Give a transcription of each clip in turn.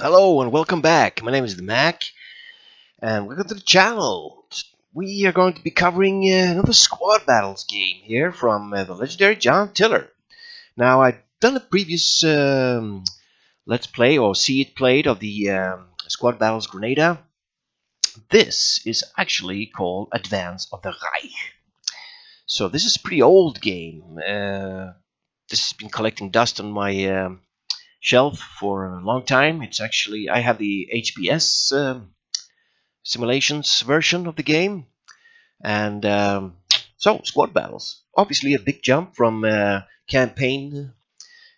Hello and welcome back. My name is the Mac, and welcome to the channel. We are going to be covering another squad battles game here from the legendary John Tiller. Now, I've done a previous Let's Play or See It Played of the Squad Battles Grenada. This is actually called Advance of the Reich. So this is a pretty old game. This has been collecting dust on my shelf for a long time. It's actually, I have the HBS simulations version of the game, and so squad battles. Obviously, a big jump from campaign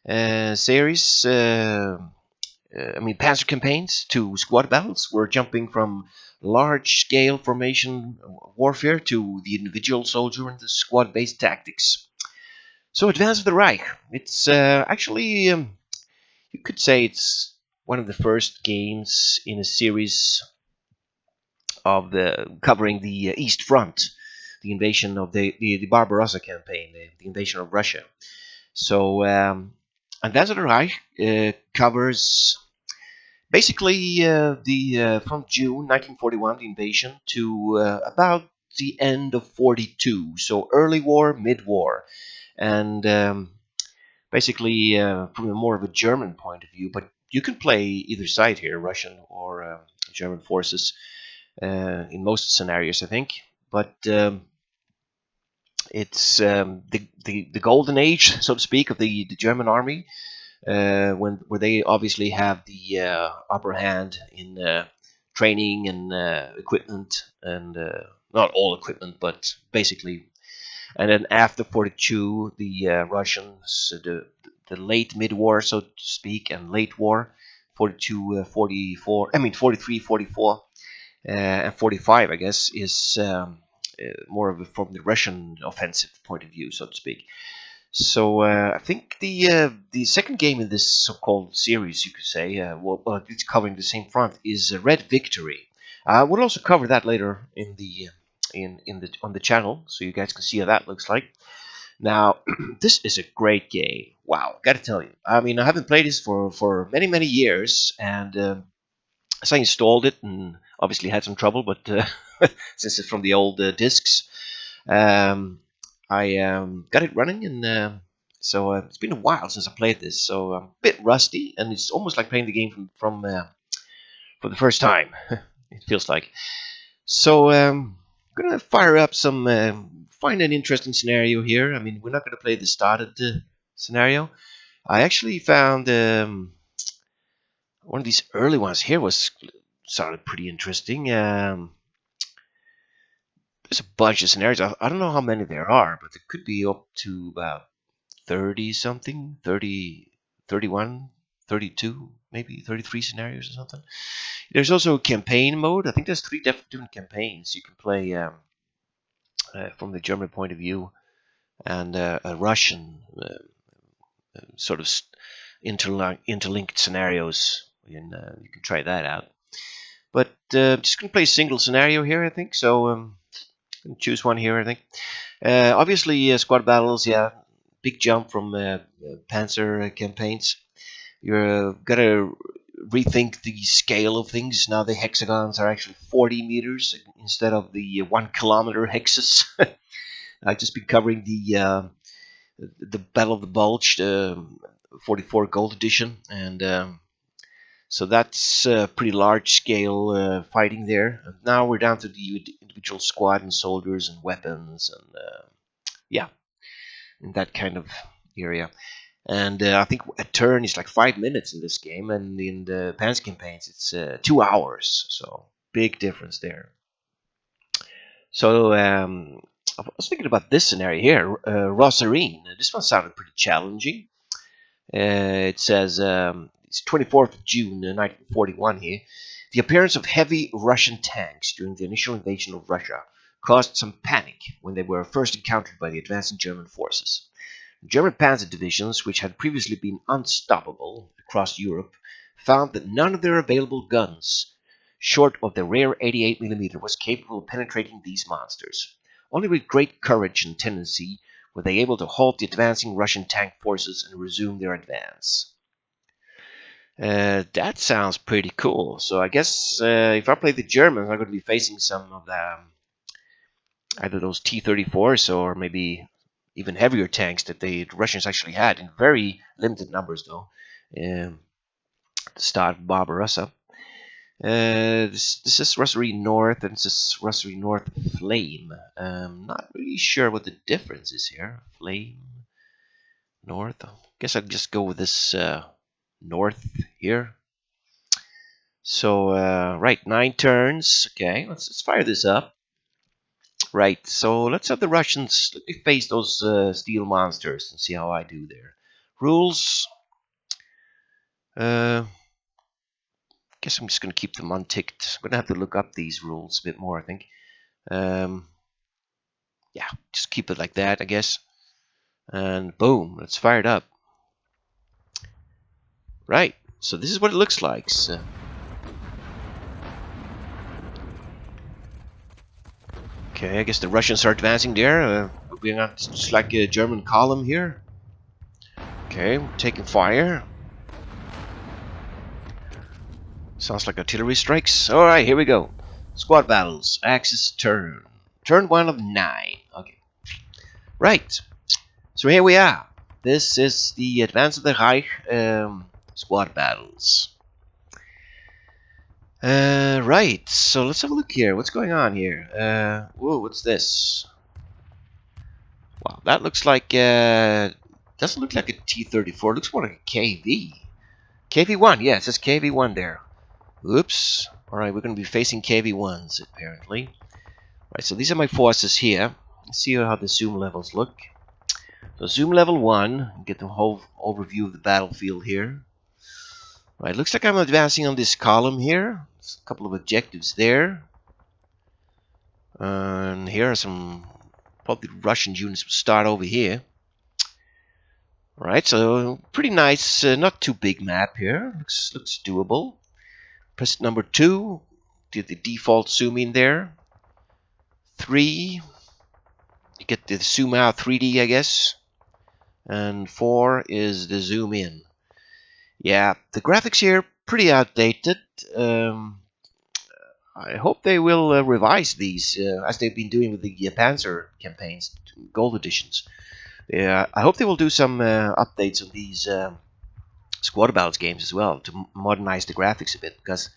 series. Panzer campaigns to squad battles. We're jumping from large-scale formation warfare to the individual soldier and the squad-based tactics. So, Advance of the Reich. It's actually you could say it's one of the first games in a series of covering the East Front, the invasion of the Barbarossa campaign, the invasion of Russia. So, Advance of the Reich covers basically from June 1941, the invasion, to about the end of 42. So early war, mid-war, and basically from a more of a German point of view. But you can play either side here, Russian or German forces, in most scenarios, I think. But it's the golden age, so to speak, of the German army, where they obviously have the upper hand in training and equipment, and not all equipment, but basically. And then after 42, the Russians, the late mid-war, so to speak, and late war, 42, 44, 43, 44, and 45, I guess, is more of a, from the Russian offensive point of view, so to speak. So I think the second game in this so-called series, you could say, well, it's covering the same front, is Red Victory. We'll also cover that later in the on the channel, so you guys can see how that looks like. Now, this is a great game. Wow, gotta tell you. I mean, I haven't played this for many years, and so I installed it and obviously had some trouble, but since it's from the old discs, I got it running, and so it's been a while since I played this, so I'm a bit rusty, and it's almost like playing the game from for the first time. It feels like. So I'm gonna fire up some, find an interesting scenario here. I mean, we're not gonna play the started scenario. I actually found one of these early ones here sounded pretty interesting. There's a bunch of scenarios. I don't know how many there are, but there could be up to about 30 something, 30, 31, 32, maybe 33 scenarios or something. There's also a campaign mode. I think there's three different campaigns you can play from the German point of view, and a Russian sort of interlinked scenarios. And you can try that out. But just going to play a single scenario here, I think. So choose one here, I think. Obviously, squad battles, yeah, big jump from Panzer campaigns. You're gotta rethink the scale of things. Now the hexagons are actually 40 meters instead of the 1 kilometer hexes. I've just been covering the Battle of the Bulge, 44 Gold Edition, and so that's pretty large scale fighting there. And now we're down to the individual squad and soldiers and weapons, and yeah, in that kind of area. And I think a turn is like 5 minutes in this game, and in the Panzer campaigns it's 2 hours. So big difference there. So I was thinking about this scenario here, Rossienie. This one sounded pretty challenging. It says it's 24th of June 1941 here. The appearance of heavy Russian tanks during the initial invasion of Russia caused some panic when they were first encountered by the advancing German forces. German panzer divisions, which had previously been unstoppable across Europe, found that none of their available guns, short of the rare 88mm, was capable of penetrating these monsters. Only with great courage and tenacity were they able to halt the advancing Russian tank forces and resume their advance. That sounds pretty cool. So I guess if I play the Germans, I'm going to be facing some of the either those T-34s or maybe even heavier tanks that the Russians actually had in very limited numbers, though. To start Barbarossa. This is Rossienie North, and this is Rossienie North Flame. Not really sure what the difference is here. Flame North. Guess I'll just go with this North here. So right, 9 turns. Okay, let's fire this up. Right, so let's have the Russians let me face those steel monsters and see how I do there. Rules. Guess I'm just going to keep them unticked. I'm going to have to look up these rules a bit more, I think. Yeah, just keep it like that, I guess. And boom, let's fire it up. Right, so this is what it looks like. So, okay, I guess the Russians are advancing there. We're not just like a German column here. Okay, we're taking fire. Sounds like artillery strikes. Alright, here we go. Squad battles. Axis turn. Turn 1 of 9. Okay. Right. So here we are. This is the Advance of the Reich squad battles. Right. So let's have a look here. What's going on here? Whoa, what's this? Wow, that looks like doesn't look like a T-34. It looks more like a KV. KV-1, yeah, it says KV-1 there. Oops. Alright, we're going to be facing KV-1s, apparently. Right, so these are my forces here. Let's see how the zoom levels look. So zoom level 1, get the whole overview of the battlefield here. Right, looks like I'm advancing on this column here. There's a couple of objectives there. And here are some, probably Russian units will start over here. Alright, so pretty nice, not too big map here. Looks doable. Press number 2, did the default zoom in there. 3, you get the zoom out 3D, I guess. And 4 is the zoom in. Yeah, the graphics here pretty outdated. I hope they will revise these as they've been doing with the Panzer campaigns, gold editions. Yeah, I hope they will do some updates on these squad battles games as well to modernize the graphics a bit, because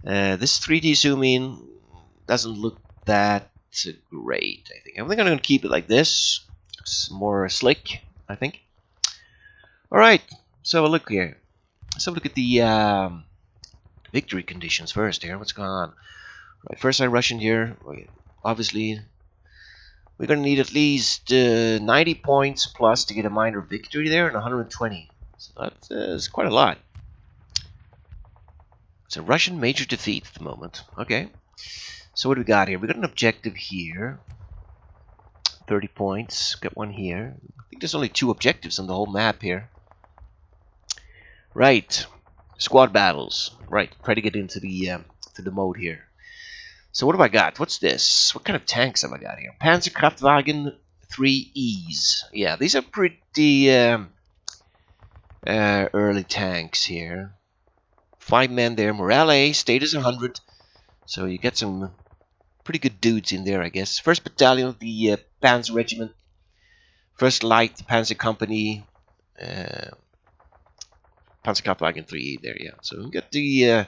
this 3D zoom in doesn't look that great. I think I'm going to keep it like this. It's more slick, I think. All right, so look here. Let's have a look at the victory conditions first here. What's going on? Right, first I rush in here. Obviously, we're going to need at least 90 points plus to get a minor victory there, and 120. So that's quite a lot. It's a Russian major defeat at the moment. Okay. So what do we got here? We got an objective here. 30 points. Got one here. I think there's only 2 objectives on the whole map here. Right. Squad battles. Right. Try to get into the mode here. So what do I got? What's this? What kind of tanks have I got here? Panzerkraftwagen 3Es. Yeah, these are pretty early tanks here. 5 men there. Morale A. Status 100. So you get some pretty good dudes in there, I guess. 1st Battalion of the Panzer Regiment. 1st Light Panzer Company. Panzerkraftwagen 3E there, yeah. So we got the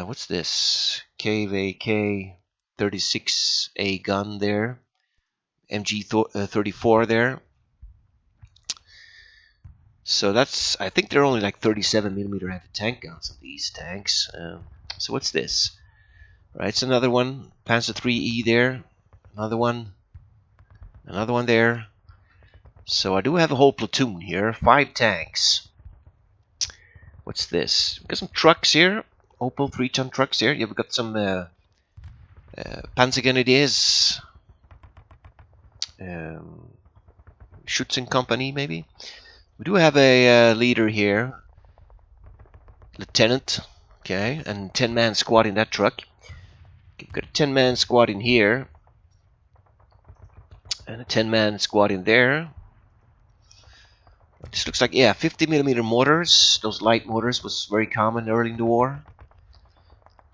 what's this? KVK 36A gun there. MG 34 there. So that's, I think they're only like 37mm anti-tank guns on these tanks. So what's this? Right, it's another one. Panzer 3E there. Another one. Another one there. So I do have a whole platoon here. 5 tanks. What's this? We've got some trucks here. Opel 3-ton trucks here. Yeah, we've got some Panzergrenadiers. Schützen Company, maybe. We do have a leader here. Lieutenant. Okay, and 10-man squad in that truck. We've got a 10-man squad in here. And a 10-man squad in there. This looks like, yeah, 50mm mortars. Those light mortars was very common early in the war.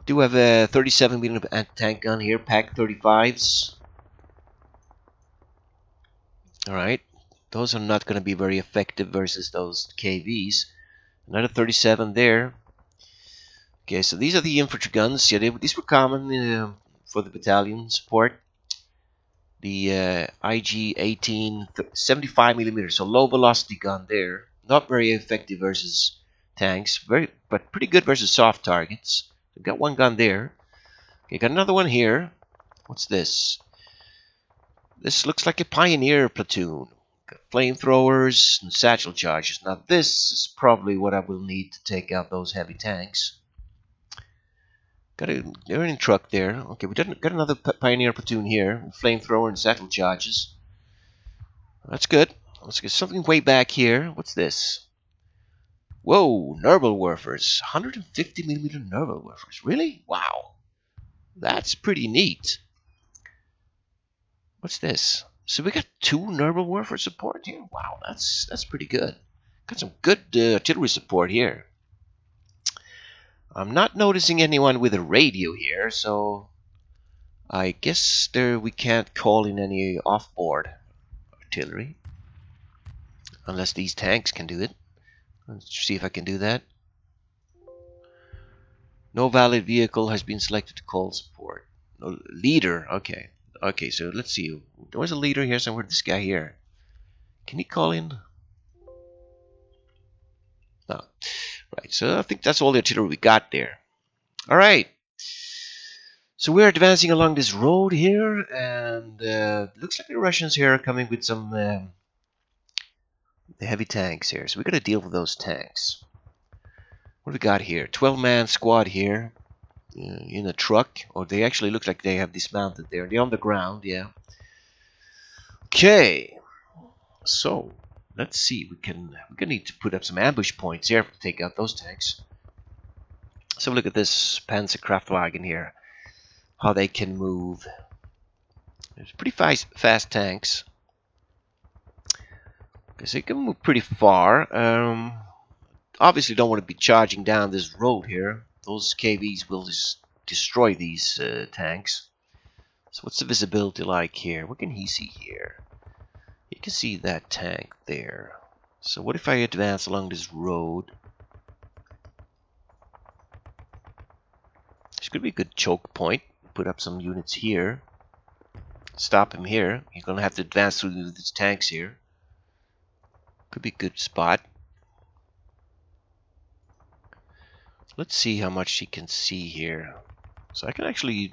Do have a 37mm anti-tank gun here, Pack 35s. Alright, those are not going to be very effective versus those KVs. Another 37 there. Okay, so these are the infantry guns. Yeah, these were common for the battalion support. The IG-18 75mm, so low velocity gun there. Not very effective versus tanks, but pretty good versus soft targets. We've got one gun there. Okay, got another one here. What's this? This looks like a pioneer platoon. Got flamethrowers and satchel charges. Now this is probably what I will need to take out those heavy tanks. Got a learning truck there. Okay, we got another pioneer platoon here. Flamethrower and satchel charges. That's good. Let's get something way back here. What's this? Whoa, Nurble-Werfers. 150mm Nurble-Werfers. Really? Wow. That's pretty neat. What's this? So we got 2 Nurble-Werfer support here? Wow, that's pretty good. Got some good artillery support here. I'm not noticing anyone with a radio here, so I guess we can't call in any off-board artillery. Unless these tanks can do it. Let's see if I can do that. No valid vehicle has been selected to call support. No leader. Okay. Okay, so let's see. There was a leader here somewhere. This guy here. Can he call in? No. Right, so I think that's all the artillery we got there. Alright. So we're advancing along this road here, and looks like the Russians here are coming with some the heavy tanks here. So we got to deal with those tanks. What do we got here? 12-man squad here in a truck. Or they actually look like they have dismounted there. They're on the ground, yeah. Okay. So let's see. We're gonna need to put up some ambush points here to take out those tanks. So look at this Panzerkraftwagen here. How they can move. There's pretty fast tanks. Because they can move pretty far. Obviously don't want to be charging down this road here. Those KVs will just destroy these tanks. So what's the visibility like here? What can he see here? You can see that tank there. So what if I advance along this road? It's going to be a good choke point. Put up some units here. Stop him here. You're going to have to advance through these tanks here. Could be a good spot. Let's see how much he can see here. So I can actually...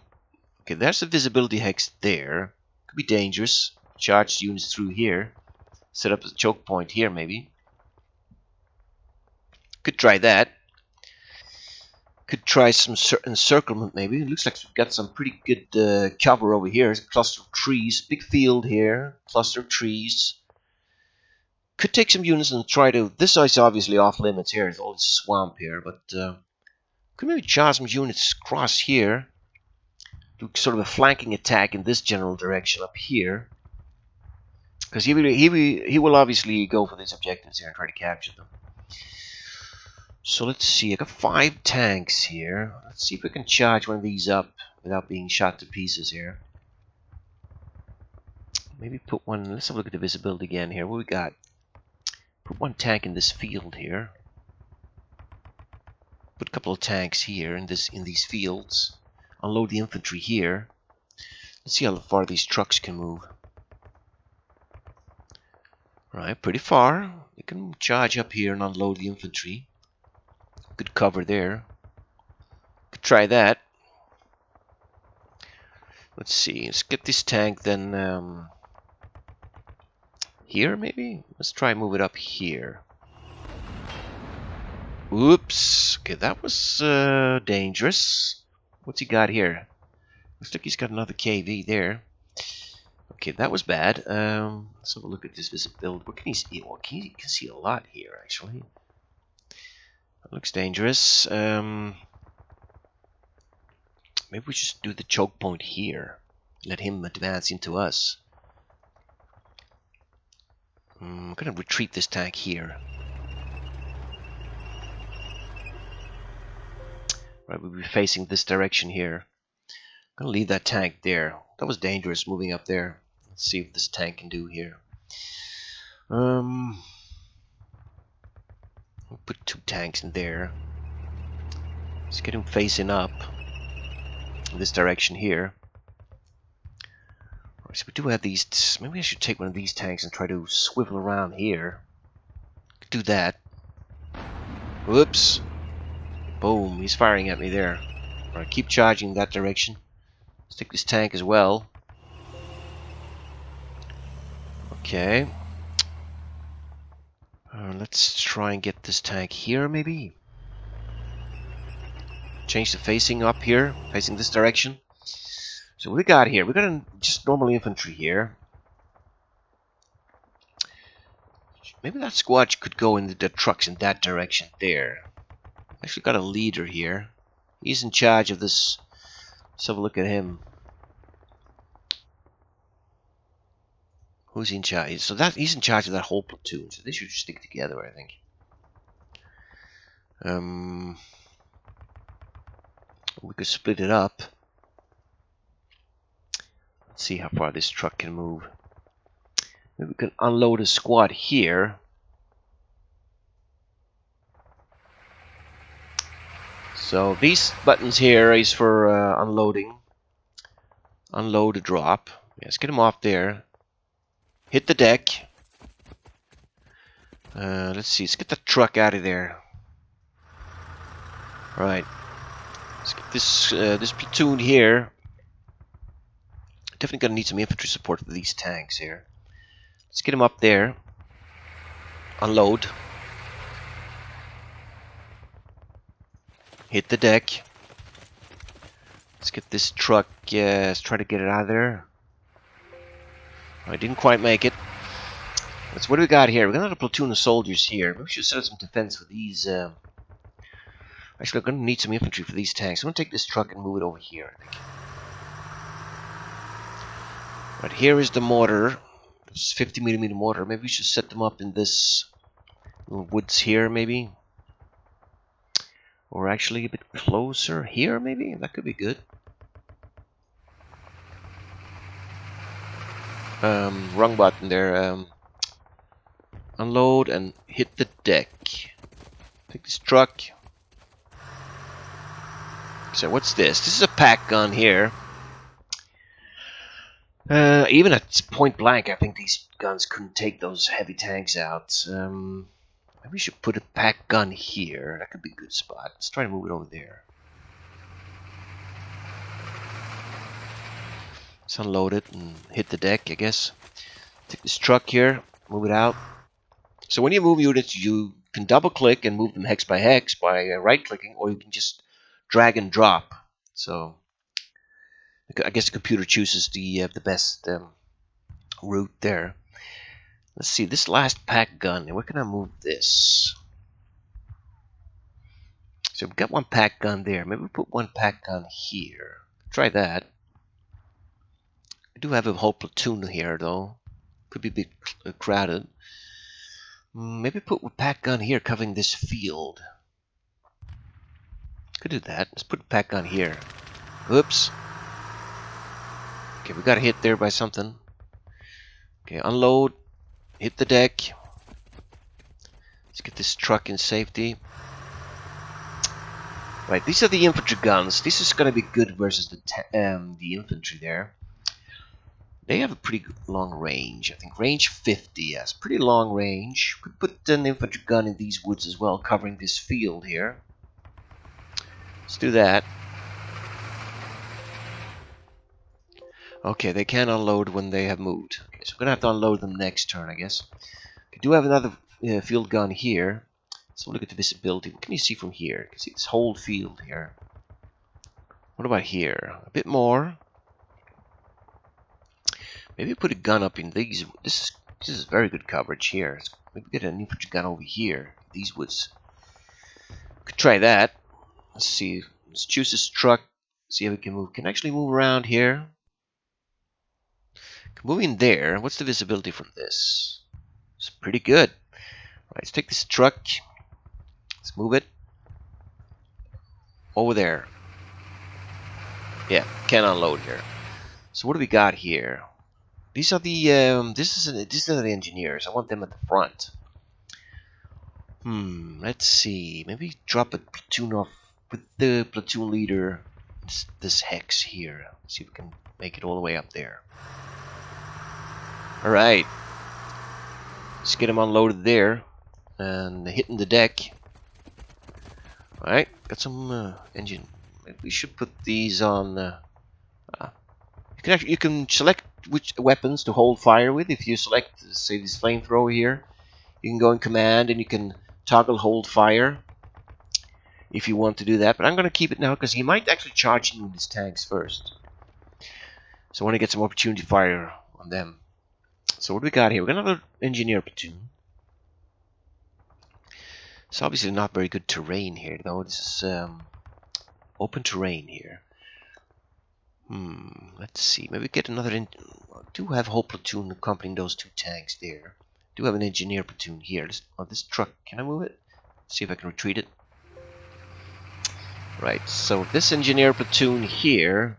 Okay, there's the visibility hex there. Could be dangerous. Charge units through here. Set up a choke point here, maybe. Could try that. Could try some encirclement, maybe. It looks like we've got some pretty good cover over here. There's a cluster of trees. Big field here. Cluster of trees. Could take some units and try to... This is obviously off limits here. It's all swamp here, but... could maybe charge some units across here. Do sort of a flanking attack in this general direction up here. Because he will obviously go for these objectives here and try to capture them. So let's see. I got 5 tanks here. Let's see if we can charge one of these up without being shot to pieces here. Maybe put one... Let's have a look at the visibility again here. What we got? Put one tank in this field here. Put a couple of tanks here in these fields. Unload the infantry here. Let's see how far these trucks can move. Right, pretty far. You can charge up here and unload the infantry. Good cover there. Could try that. Let's see. Let's get this tank then here maybe? Let's try move it up here. Oops. Okay, that was dangerous. What's he got here? Looks like he's got another KV there. Okay, that was bad. Let's have a look at this visibility. What can he see? Well, he can see a lot here, actually. That looks dangerous. Maybe we just do the choke point here. Let him advance into us. I'm gonna retreat this tank here. Right, we'll be facing this direction here. I'm gonna leave that tank there. That was dangerous moving up there. Let's see what this tank can do here. We'll put 2 tanks in there. Let's get him facing up in this direction here. Alright, so we do have these. Maybe I should take one of these tanks and try to swivel around here. Could do that. Whoops. Boom, he's firing at me there. Alright, keep charging in that direction. Let's take this tank as well. Okay. Let's try and get this tank here, maybe. Change the facing up here, facing this direction. So what we got here? We got just normal infantry here. Maybe that squad could go in the trucks in that direction there. Actually got a leader here. He's in charge of this. Let's have a look at him. Who's in charge? So that he's in charge of that whole platoon. So they should stick together, I think. We could split it up. Let's see how far this truck can move. Maybe we can unload a squad here. So these buttons here is for unloading. Unload a drop. Let's get them off there. Hit the deck. Let's see. Let's get the truck out of there. Right. Let's get this platoon here. Definitely gonna need some infantry support for these tanks here. Let's get them up there. Unload. Hit the deck. Let's get this truck. Let's try to get it out of there. I didn't quite make it. That's what do we got here. We got another platoon of soldiers here. Maybe we should set up some defense for these. Actually, I'm gonna need some infantry for these tanks. I'm gonna take this truck and move it over here, I think. Right, here is the mortar. It's 50mm mortar. Maybe we should set them up in this little woods here, maybe. Or actually a bit closer here, maybe? That could be good. Wrong button there. Unload and hit the deck. Take this truck. So what's this? This is a pack gun here. Even at point blank, I think these guns couldn't take those heavy tanks out. Maybe we should put a pack gun here. That could be a good spot. Let's try to move it over there. Let's unload it and hit the deck, I guess. Take this truck here, move it out. So when you move units, you can double click and move them hex by right clicking, or you can just drag and drop. So I guess the computer chooses the best route there. Let's see, this last pack gun, where can I move this? So we've got one pack gun there. Maybe we put one pack gun here. Try that. We do have a whole platoon here, though. Could be a bit crowded. Maybe put a pack gun here covering this field. Could do that. Let's put a pack gun here. Oops. Okay, we got hit there by something. Okay, unload. Hit the deck. Let's get this truck in safety. Right, these are the infantry guns. This is going to be good versus the infantry there. They have a pretty long range. I think range 50, yes. Pretty long range. Could put an infantry gun in these woods as well, covering this field here. Let's do that. Okay, they can unload when they have moved. Okay, so we're going to have to unload them next turn, I guess. We do have another field gun here. So look at the visibility. What can you see from here? You can see this whole field here. What about here? A bit more. Maybe put a gun up in these. This is very good coverage here. Maybe get an infantry gun over here. These woods. Could try that. Let's see. Let's choose this truck. See how we can move. Can actually move around here. Can move in there. What's the visibility from this? It's pretty good. Right, let's take this truck. Let's move it over there. Yeah, can unload here. So what do we got here? These are the these are the engineers. I want them at the front. Let's see. Maybe drop a platoon off with the platoon leader. This hex here. See if we can make it all the way up there. All right. Let's get them unloaded there and hitting the deck. All right, got some engine. Maybe we should put these on. You can select which weapons to hold fire with. If you select, say, this flamethrower here, you can go in command and you can toggle hold fire if you want to do that. But I'm going to keep it now because he might actually charge in with his tanks first. So I want to get some opportunity fire on them. So what do we got here? We're going to have an engineer platoon. It's obviously not very good terrain here, though. This is open terrain here. Let's see. Maybe get another. I do have a whole platoon accompanying those two tanks there. Do have an engineer platoon here. This truck. Can I move it? See if I can retreat it. Right. So this engineer platoon here.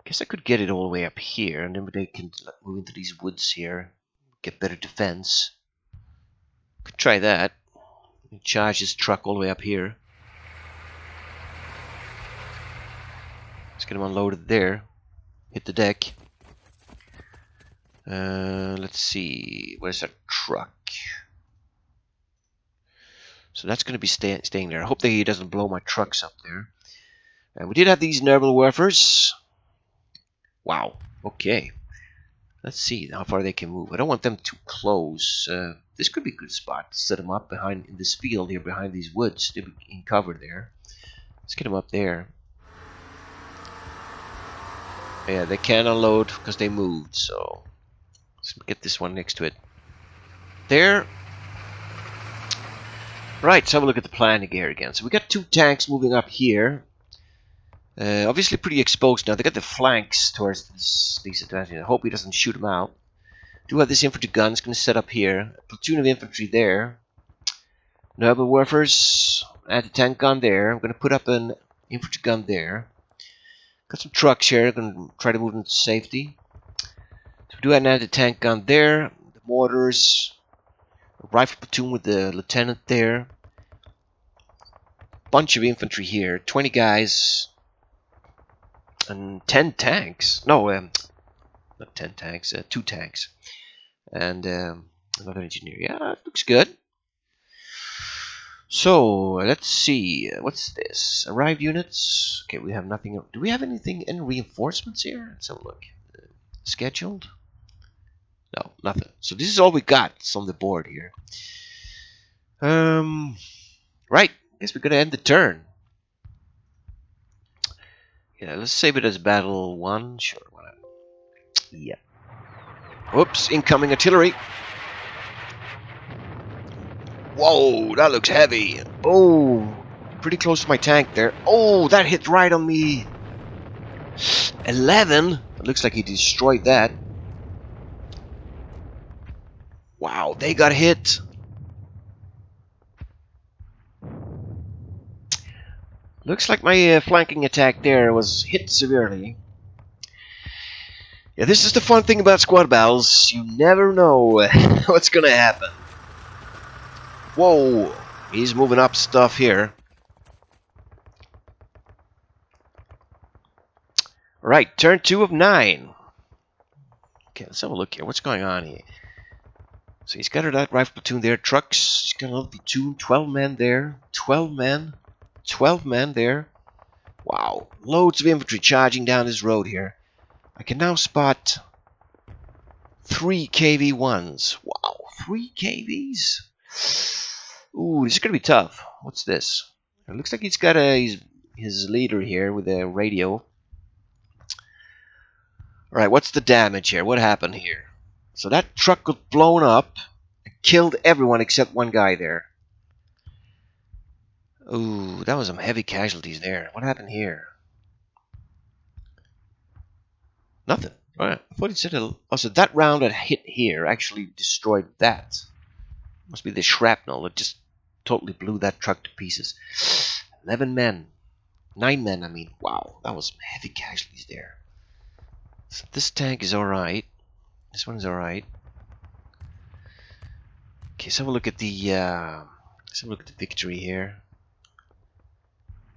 I guess I could get it all the way up here, and then they can move into these woods here, get better defense. Could try that. Charge this truck all the way up here. Let's get him unloaded there. Hit the deck. Let's see. Where's that truck? So that's going to be staying there. I hope that he doesn't blow my trucks up there. And we did have these Nerval Werfers. Wow. Okay. Let's see how far they can move. I don't want them too close. This could be a good spot to set them up behind in this field here, behind these woods. They'll be in cover there. Let's get them up there. Yeah, they can't unload because they moved. So let's get this one next to it. There. Right, let's have a look at the plan here again. So we got two tanks moving up here. Obviously pretty exposed now. They got the flanks towards these advantages. I hope he doesn't shoot them out. Do have this infantry gun. It's going to set up here. A platoon of infantry there. Nerval Werfers. Anti-tank gun there. I'm going to put up an infantry gun there. Got some trucks here. I'm going to try to move them to safety. So we do have an anti-tank gun there. The mortars. A rifle platoon with the lieutenant there. Bunch of infantry here. 20 guys. And 10 tanks. No, not 10 tanks. 2 tanks. And another engineer. Yeah, it looks good. So, let's see. What's this? Arrived units. Okay, we have nothing. Do we have anything in reinforcements here? Let's have a look. Scheduled? No, nothing. So this is all we got. It's on the board here. Right. Guess we're gonna end the turn. Yeah, let's save it as battle 1. Sure, why not? Yeah. Whoops, incoming artillery. Whoa, that looks heavy. Oh, pretty close to my tank there. Oh, that hit right on me. 11. It looks like he destroyed that. Wow, they got hit. Looks like my flanking attack there was hit severely. Yeah, this is the fun thing about squad battles. You never know what's gonna happen. Whoa, he's moving up stuff here. Alright, turn 2 of 9. Okay, let's have a look here. What's going on here? So he's got that rifle platoon there. Trucks, he's got another platoon. 12 men there. 12 men. 12 men there. Wow, loads of infantry charging down this road here. I can now spot 3 KV-1s. Wow, 3 KVs? Ooh, this is going to be tough. What's this? It looks like he's got his leader here with a radio. Alright, what's the damage here? What happened here? So that truck got blown up. It killed everyone except one guy there. Ooh, that was some heavy casualties there. What happened here? Nothing. Alright, I thought it said also that round that hit here actually destroyed that. Must be the shrapnel that just totally blew that truck to pieces. 11 men. 9 men, I mean. Wow, that was heavy casualties there. So this tank is alright. This one is alright. Okay, let's have a look at the victory here.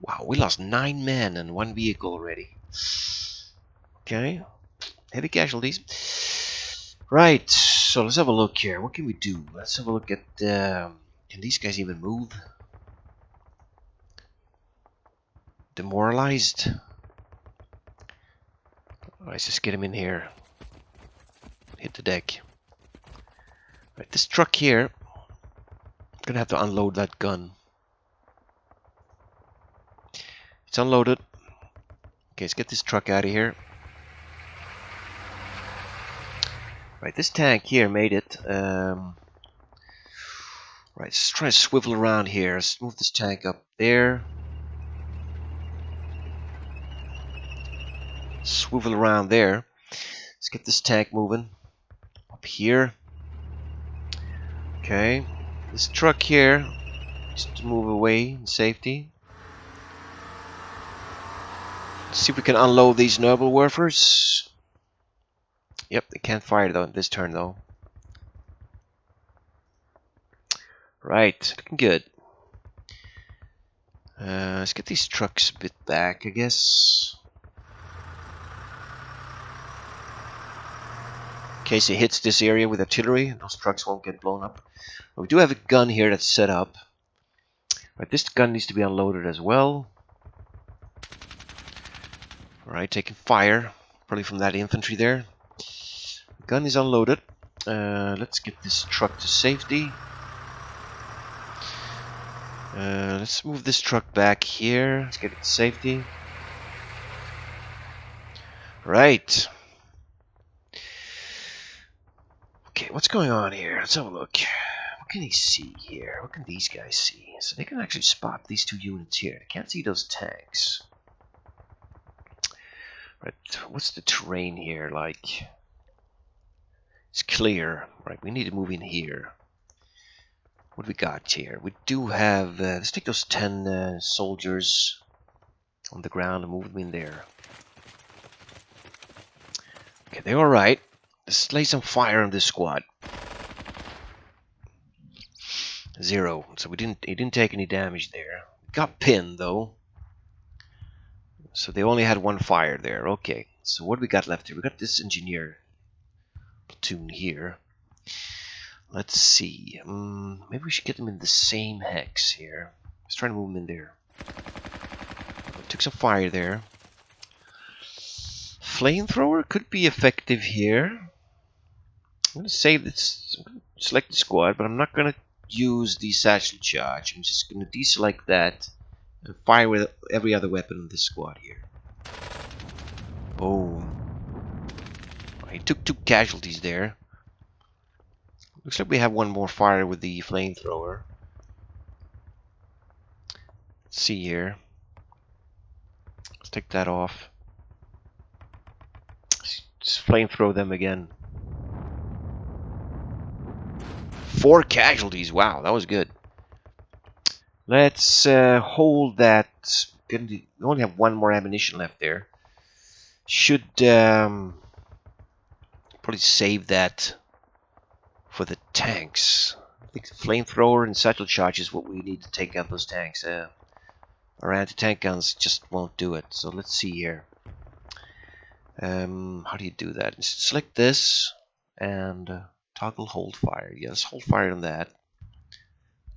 Wow, we lost 9 men and 1 vehicle already. Okay, heavy casualties. Right, so let's have a look here. What can we do? Let's have a look at. Can these guys even move? Demoralized. Let's just get him in here. Hit the deck. Right, this truck here. I'm gonna have to unload that gun. It's unloaded. Okay, let's get this truck out of here. Right, this tank here made it. Right, let's try to swivel around here. Let's move this tank up there. Swivel around there. Let's get this tank moving. Up here. Okay. This truck here, just to move away in safety. Let's see if we can unload these noble werfers. Yep, they can't fire though this turn though. Right, looking good. Let's get these trucks a bit back, I guess. In case it hits this area with artillery, those trucks won't get blown up. But we do have a gun here that's set up. Right, this gun needs to be unloaded as well. Alright, taking fire, probably from that infantry there. The gun is unloaded. Let's get this truck to safety. Let's move this truck back here. Let's get it to safety. Right. Okay, what's going on here? Let's have a look. What can he see here? What can these guys see? So they can actually spot these 2 units here. They can't see those tanks. Right, what's the terrain here like? It's clear. Right, we need to move in here. What do we got here? We do have... let's take those 10 soldiers on the ground and move them in there. Okay, they're alright. Let's lay some fire on this squad. 0. So he didn't take any damage there. Got pinned though. So they only had 1 fire there. Okay. So what do we got left here? We got this engineer platoon here. Let's see. Maybe we should get them in the same hex here. Let's try to move them in there. Took some fire there. Flamethrower could be effective here. I'm going to save this. I'm going to select the squad, but I'm not going to use the satchel charge. I'm just going to deselect that and fire with every other weapon in this squad here. Boom. He took 2 casualties there. Looks like we have 1 more fire with the flamethrower. Let's see here. Let's take that off. Just flamethrow them again. 4 casualties. Wow, that was good. Let's hold that. We only have 1 more ammunition left there. Should probably save that for the tanks. I think the flamethrower and satchel charge is what we need to take out those tanks. Our anti-tank guns just won't do it. So let's see here. How do you do that? Select this and toggle hold fire. Yeah, let's hold fire on that.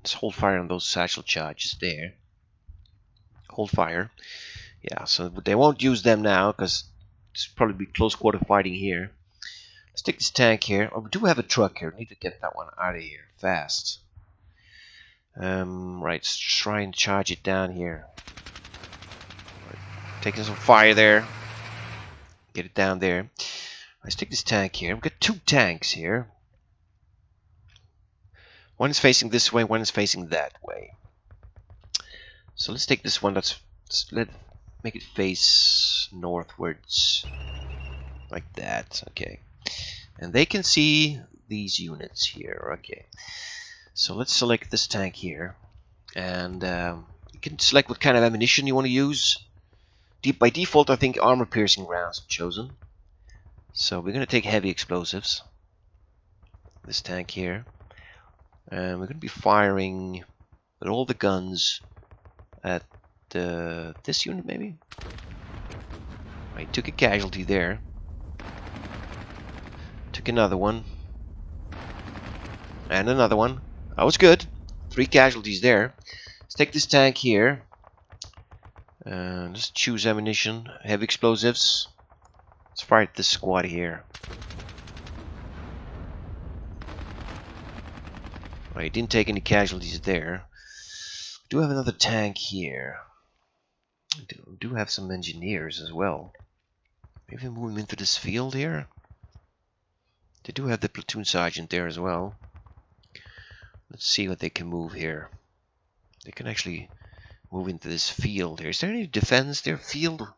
Let's hold fire on those satchel charges there. Hold fire. Yeah, so they won't use them now because it's probably be close quarter fighting here. Let's take this tank here. Oh, we do have a truck here. We need to get that one out of here fast. Right, let's try and charge it down here. Right, taking some fire there. Get it down there. Let's take this tank here. We've got 2 tanks here. One is facing this way, one is facing that way. So let's take this one. Let's make it face northwards. like that. Okay, and they can see these units here. Okay, so let's select this tank here, and you can select what kind of ammunition you want to use. By default, I think armor-piercing rounds are chosen. So we're going to take heavy explosives. This tank here, and we're going to be firing with all the guns at this unit, maybe. I took a casualty there. Took another one. And another one. That was good. 3 casualties there. Let's take this tank here. Let's choose ammunition. Heavy explosives. Let's fire at this squad here. I didn't take any casualties there. We do have another tank here. We do have some engineers as well. Maybe move them into this field here. They do have the platoon sergeant there as well. Let's see what they can move here. They can actually move into this field here. Is there any defense there? Field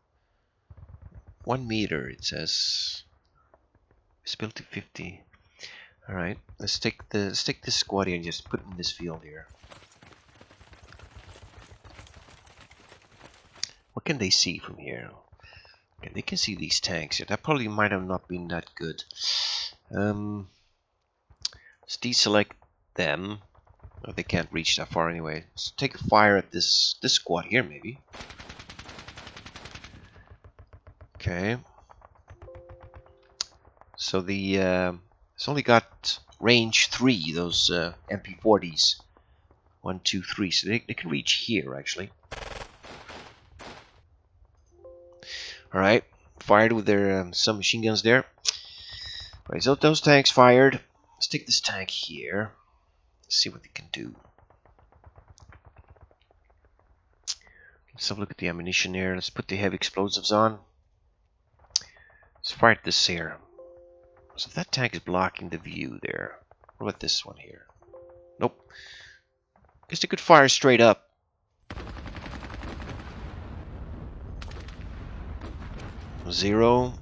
1 meter, it says. Visibility 50. Alright, let's take this squad here and just put it in this field here. What can they see from here? Okay, they can see these tanks here. That probably might have not been that good. Let's deselect them. Oh, they can't reach that far anyway. Let's take a fire at this squad here, maybe. Okay. So it's only got range 3. Those MP40s. 1, 2, 3. So they can reach here actually. All right. Fired with their submachine guns there. All right. So those tanks fired. Let's take this tank here. See what they can do. Let's have a look at the ammunition here. Let's put the heavy explosives on. Let's fire at this here. So that tank is blocking the view there. What about this one here? Nope. Guess they could fire straight up. Zero.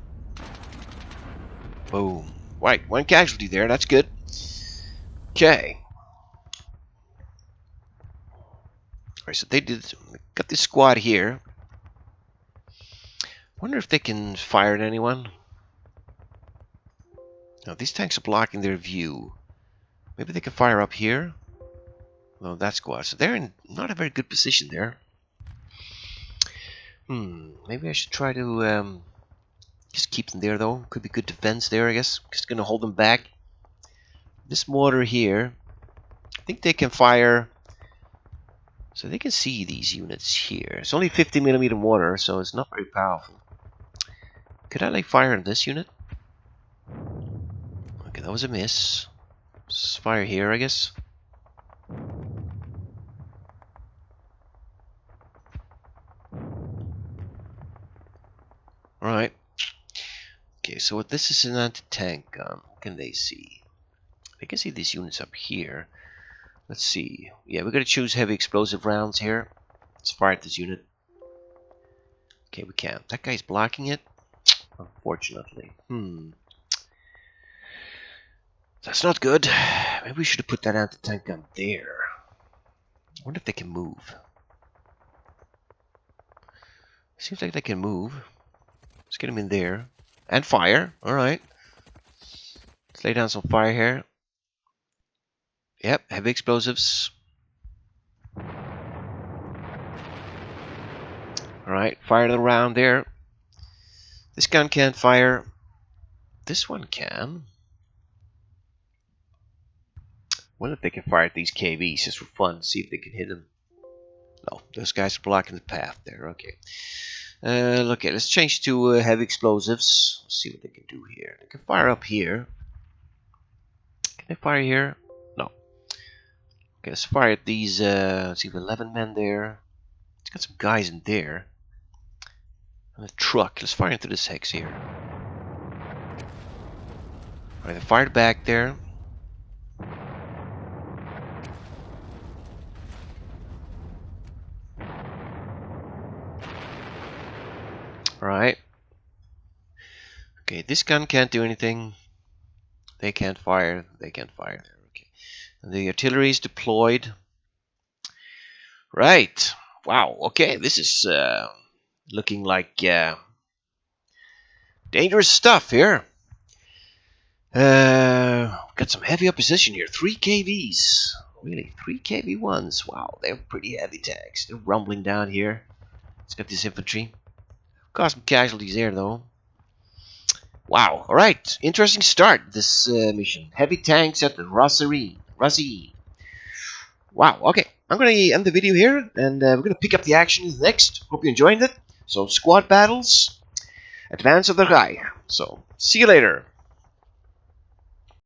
Boom. Right, 1 casualty there. That's good. Okay. Alright, so they got this squad here. Wonder if they can fire at anyone. Now these tanks are blocking their view. Maybe they can fire up here. No, that squad. So they're in not a very good position there. Maybe I should try to just keep them there though. Could be good defense there, I guess. Just gonna hold them back. This mortar here, I think they can fire. So they can see these units here. It's only 50mm mortar, so it's not very powerful. Could I like fire on this unit? Okay, that was a miss. Let's fire here, I guess. Alright. Okay, so this is an anti-tank gun. What can they see? They can see these units up here. Let's see. Yeah, we're gonna choose heavy explosive rounds here. Let's fire at this unit. Okay, we can't. That guy's blocking it. Unfortunately. That's not good. Maybe we should have put that anti-tank gun there. I wonder if they can move. Seems like they can move. Let's get them in there. And fire. Alright. Let's lay down some fire here. Yep, heavy explosives. Alright, fire the round there. This gun can't fire. This one can. Wonder if they can fire at these KVs just for fun. See if they can hit them. No, those guys are blocking the path there. Okay. Okay, let's change to heavy explosives. Let's see what they can do here. They can fire up here. Can they fire here? No. Okay, let's fire at these. Let's see, 11 men there. It's got some guys in there. And a truck. Let's fire into this hex here. Alright, they fired back there. Alright. Okay, this gun can't do anything. They can't fire. They can't fire there. Okay. And the artillery is deployed. Right. Wow. Okay, this is looking like dangerous stuff here. Got some heavy opposition here. 3 KVs. Really, 3 KV1s. Wow, they're pretty heavy tanks. They're rumbling down here. It's got this infantry. Got some casualties there, though. Wow. All right. Interesting start, this mission. Heavy tanks at the Rossienie. Wow. Okay. I'm going to end the video here, and we're going to pick up the action next. Hope you enjoyed it. So, squad battles. Advance of the Reich. So, see you later.